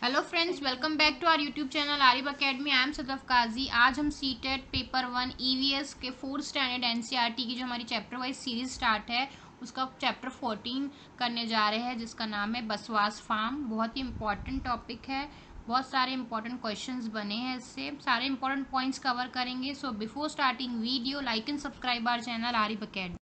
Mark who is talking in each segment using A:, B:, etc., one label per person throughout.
A: Hello friends, welcome back to our YouTube channel Arif academy. I am Sadaf Kazi. आज हम CTET paper 1 EVS के 4th standard NCERT की जो हमारी चैप्टर वाइज सीरीज स्टार्ट है उसका चैप्टर 14 करने जा रहे हैं, जिसका नाम है बसवास फार्म। बहुत ही इंपॉर्टेंट टॉपिक है, बहुत सारे इंपॉर्टेंट क्वेश्चंस बने हैं इससे, सारे इंपॉर्टेंट पॉइंट्स कवर करेंगे। So before starting video, like and subscribe our channel Arif academy.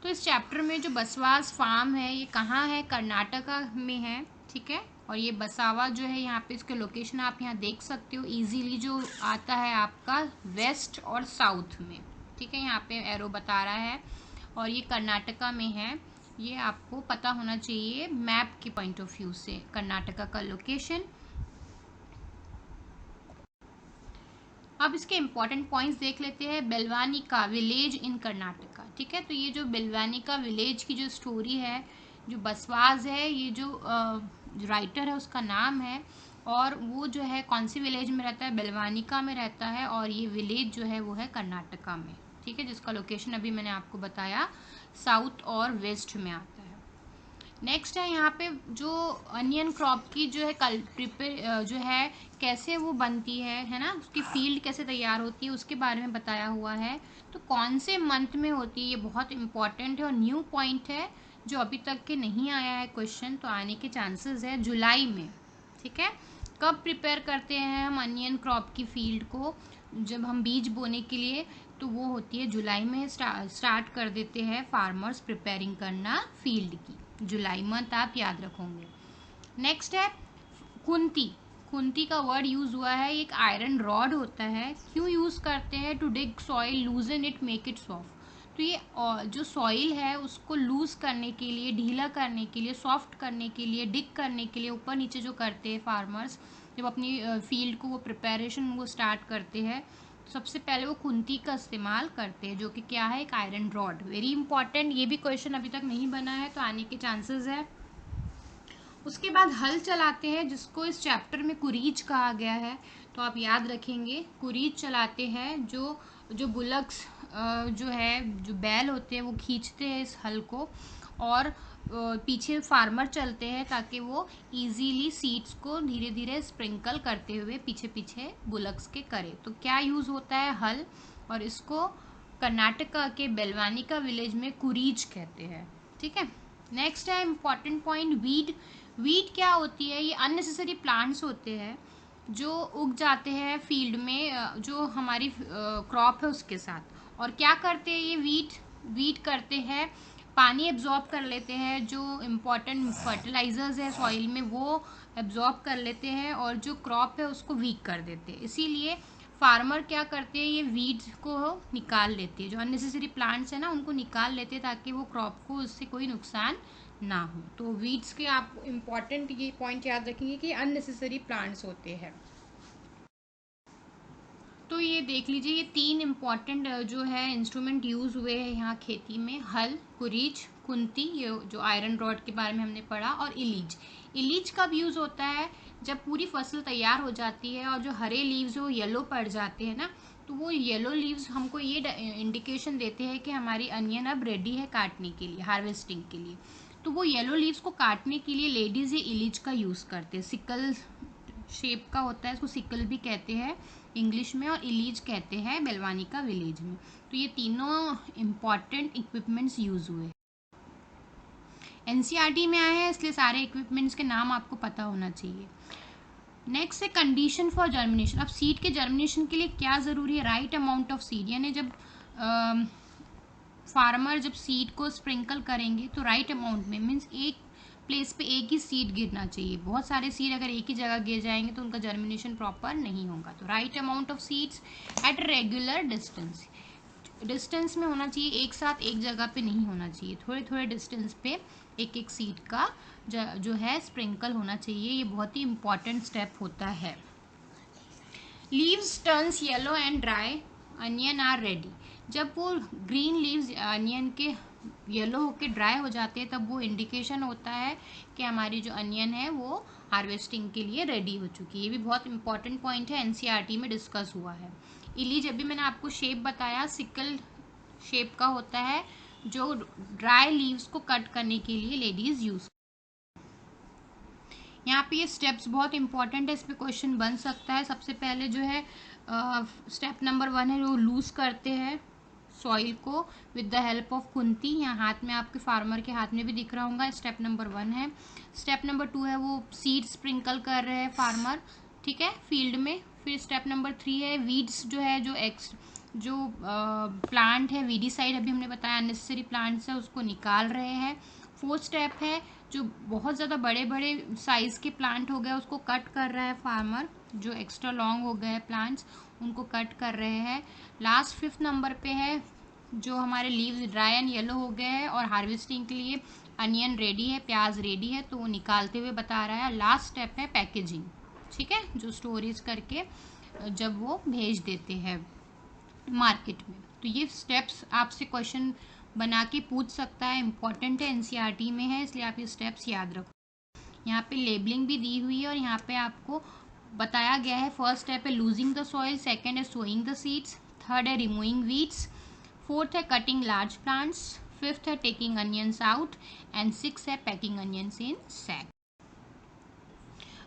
A: तो इस चैप्टर में जो बसवास फार्म है ये कहाँ है? कर्नाटका में है, ठीक है। और ये बसावा जो है, यहाँ पे इसके लोकेशन आप यहाँ देख सकते हो इजीली, जो आता है आपका वेस्ट और साउथ में, ठीक है। यहाँ पे एरो बता रहा है और ये कर्नाटका में है। ये आपको पता होना चाहिए मैप के पॉइंट ऑफ व्यू से कर्नाटका का लोकेशन। अब इसके इंपॉर्टेंट पॉइंट्स देख लेते हैं। बेलवानिका विलेज इन कर्नाटका, ठीक है। तो ये जो बेलवानिका विलेज की जो स्टोरी है, जो बसवास है, ये जो राइटर है उसका नाम है, और वो जो है कौन सी विलेज में रहता है? बेलवानिका में रहता है। और ये विलेज जो है वो है कर्नाटका में, ठीक है, जिसका लोकेशन अभी मैंने आपको बताया साउथ और वेस्ट में आता है। नेक्स्ट है यहाँ पे जो अनियन क्रॉप की जो है प्रिपेयर जो है कैसे वो बनती है ना, उसकी फील्ड कैसे तैयार होती है उसके बारे में बताया हुआ है। तो कौन से मंथ में होती है, ये बहुत इंपॉर्टेंट है और न्यू पॉइंट है जो अभी तक के नहीं आया है क्वेश्चन, तो आने के चांसेस है जुलाई में, ठीक है। कब प्रिपेयर करते हैं हम अनियन क्रॉप की फील्ड को? जब हम बीज बोने के लिए, तो वो होती है जुलाई में स्टार्ट कर देते हैं फार्मर्स प्रिपेयरिंग करना फील्ड की। जुलाई मंथ आप याद रखोगे। नेक्स्ट है कुंती। कुंती का वर्ड यूज हुआ है, एक आयरन रॉड होता है। क्यों यूज करते हैं? To dig soil, loosen it, make it soft. तो ये जो सॉइल है उसको लूज करने के लिए, ढीला करने के लिए, सॉफ्ट करने के लिए, डिग करने के लिए, ऊपर नीचे जो करते हैं फार्मर्स जब अपनी फील्ड को वो प्रिपरेशन वो स्टार्ट करते हैं, सबसे पहले वो कुंती का इस्तेमाल करते हैं, जो कि क्या है? एक आयरन रॉड। वेरी इंपॉर्टेंट, ये भी क्वेश्चन अभी तक नहीं बना है तो आने के चांसेस है। उसके बाद हल चलाते हैं, जिसको इस चैप्टर में कुरीच कहा गया है, तो आप याद रखेंगे कुरीच चलाते हैं। जो बुलक्स जो है, जो बैल होते हैं वो खींचते हैं इस हल को, और पीछे फार्मर चलते हैं ताकि वो इजीली सीड्स को धीरे धीरे स्प्रिंकल करते हुए पीछे पीछे बुलक्स के करे। तो क्या यूज़ होता है? हल। और इसको कर्नाटका के बेलवानिका विलेज में कुरीच कहते हैं, ठीक है। नेक्स्ट है इंपॉर्टेंट पॉइंट वीड। वीड क्या होती है? ये अननेसेसरी प्लांट्स होते हैं जो उग जाते हैं फील्ड में, जो हमारी क्रॉप है उसके साथ। और क्या करते हैं ये वीड? वीड करते हैं, पानी एब्जॉर्ब कर लेते हैं, जो इम्पॉर्टेंट फर्टिलाइजर्स है सॉइल में वो एब्जॉर्ब कर लेते हैं, और जो क्रॉप है उसको वीक कर देते हैं। इसीलिए फार्मर क्या करते हैं? ये वीड्स को निकाल लेते हैं, जो अननेसेसरी प्लांट्स है ना उनको निकाल लेते हैं ताकि वो क्रॉप को उससे कोई नुकसान ना हो। तो वीड्स के आप इम्पॉर्टेंट ये पॉइंट याद रखेंगे कि अननेसेसरी प्लांट्स होते हैं। तो ये देख लीजिए, ये 3 इम्पॉर्टेंट जो है इंस्ट्रूमेंट यूज़ हुए हैं यहाँ खेती में। हल, कुरीच, कुंती, ये जो आयरन रॉड के बारे में हमने पढ़ा, और इलीज। इलीज कब यूज़ होता है? जब पूरी फसल तैयार हो जाती है और जो हरे लीव्स वो येलो पड़ जाते हैं ना, तो वो येलो लीव्स हमको ये इंडिकेशन देते हैं कि हमारी अनियन अब रेडी है काटने के लिए, हार्वेस्टिंग के लिए। तो वो येलो लीव्स को काटने के लिए लेडीज़ ये इलीज का यूज़ करते हैं। सिकल शेप का होता है, इसको सिकल भी कहते हैं इंग्लिश में, और इलीज कहते हैं बेलवानिका विलेज में। तो ये तीनों इम्पॉर्टेंट इक्विपमेंट्स यूज हुए। एनसीईआरटी में आए हैं इसलिए सारे इक्विपमेंट्स के नाम आपको पता होना चाहिए। नेक्स्ट है कंडीशन फॉर जर्मिनेशन। अब सीड के जर्मिनेशन के लिए क्या ज़रूरी है? राइट अमाउंट ऑफ सीड, यानी जब फार्मर जब सीड को स्प्रिंकल करेंगे तो राइट अमाउंट में, मीन्स एक प्लेस पे एक ही सीड गिरना चाहिए। बहुत सारे सीड अगर एक ही जगह गिर जाएंगे तो उनका जर्मिनेशन प्रॉपर नहीं होगा। तो right amount of seeds at regular distance, distance में होना चाहिए, एक साथ एक जगह पे नहीं होना चाहिए, थोड़े थोड़े डिस्टेंस पे एक एक सीड का जो है स्प्रिंकल होना चाहिए। ये बहुत ही इंपॉर्टेंट स्टेप होता है। Leaves turns yellow and dry, onion are ready. जब वो ग्रीन लीव्स अनियन के येलो होके ड्राई हो जाते हैं तब वो इंडिकेशन होता है कि हमारी जो अनियन है वो हार्वेस्टिंग के लिए रेडी हो चुकी है। ये भी बहुत इंपॉर्टेंट पॉइंट है, एनसीईआरटी में डिस्कस हुआ है। इलीज अभी मैंने आपको शेप बताया, सिकल शेप का होता है, जो ड्राई लीव्स को कट करने के लिए लेडीज यूज। यहाँ पे ये स्टेप्स बहुत इंपॉर्टेंट है, इस पर क्वेश्चन बन सकता है। सबसे पहले जो है स्टेप नंबर 1 है, वो लूज करते हैं सॉइल को with the help of Khunti. यहाँ हाथ में आपके फार्मर के हाथ में भी दिख रहा होगा, स्टेप नंबर 1 है। स्टेप नंबर 2 है वो सीड स्प्रिंकल कर रहे हैं फार्मर, ठीक है, फील्ड में। फिर स्टेप नंबर 3 है वीड्स जो है जो प्लांट है वीडीसाइड अभी हमने बताया अननेसेसरी प्लांट्स है उसको निकाल रहे हैं। 4th स्टेप है जो बहुत ज़्यादा बड़े बड़े साइज़ के प्लांट हो गए उसको कट कर रहा है फार्मर, जो एक्स्ट्रा लॉन्ग हो गए प्लांट्स उनको कट कर रहे हैं। लास्ट 5th नंबर पे है जो हमारे लीव्स ड्राई एंड येलो हो गए हैं और हार्वेस्टिंग के लिए अनियन रेडी है, प्याज रेडी है, तो वो निकालते हुए बता रहा है। लास्ट स्टेप है पैकेजिंग, ठीक है, जो स्टोरेज करके जब वो भेज देते हैं मार्केट में। तो ये स्टेप्स आपसे क्वेश्चन बना के पूछ सकता है, इंपॉर्टेंट है, एनसीईआरटी में है, इसलिए आप ये स्टेप्स याद रखो। यहाँ पे लेबलिंग भी दी हुई है और यहाँ पे आपको बताया गया है। फर्स्ट स्टेप है लूजिंग द सॉइल, सेकेंड है सोइंग द सीड्स, थर्ड है रिमूविंग वीड्स, 4th है कटिंग लार्ज प्लांट्स, 5th है taking onions out and 6th है पैकिंग अनियंस इन सैक।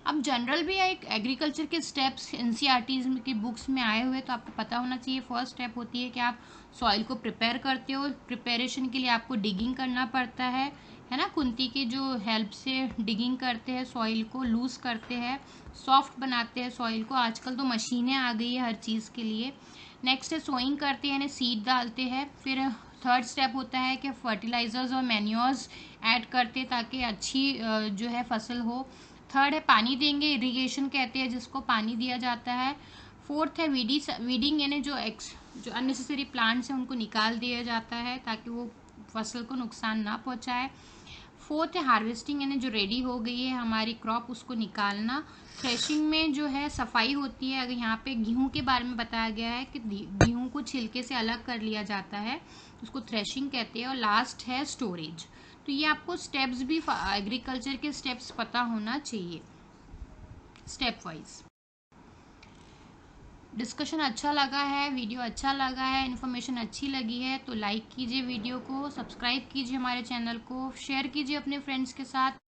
A: अब जनरल भी एक एग्रीकल्चर के स्टेप्स एनसीईआरटी की बुक्स में आए हुए, तो आपको पता होना चाहिए। फर्स्ट स्टेप होती है कि आप सॉइल को प्रिपेयर करते हो, प्रिपरेशन के लिए आपको डिगिंग करना पड़ता है ना, खुंती की जो हेल्प से डिगिंग करते हैं, सॉइल को लूज करते हैं, सॉफ्ट बनाते हैं सॉइल को। आजकल तो मशीनें आ गई है हर चीज़ के लिए। नेक्स्ट है सोइंग करते हैं यानी सीड डालते हैं। फिर थर्ड स्टेप होता है कि फर्टिलाइजर्स और मैन्योर्स ऐड करते ताकि अच्छी जो है फसल हो। थर्ड है पानी देंगे, इरिगेशन कहते हैं जिसको, पानी दिया जाता है। 4th है वीडिंग यानी जो अननेसेसरी प्लांट्स हैं उनको निकाल दिया जाता है ताकि वो फसल को नुकसान ना पहुंचाए। 4th है हार्वेस्टिंग यानी जो रेडी हो गई है हमारी क्रॉप उसको निकालना। थ्रेशिंग में जो है सफाई होती है। अगर यहाँ पे गेहूं के बारे में बताया गया है कि गेहूं को छिलके से अलग कर लिया जाता है, उसको थ्रेशिंग कहते हैं। और लास्ट है स्टोरेज। तो ये आपको स्टेप्स भी एग्रीकल्चर के स्टेप्स पता होना चाहिए स्टेप वाइज। डिस्कशन अच्छा लगा है, वीडियो अच्छा लगा है, इन्फॉर्मेशन अच्छी लगी है तो लाइक कीजिए वीडियो को, सब्सक्राइब कीजिए हमारे चैनल को, शेयर कीजिए अपने फ्रेंड्स के साथ।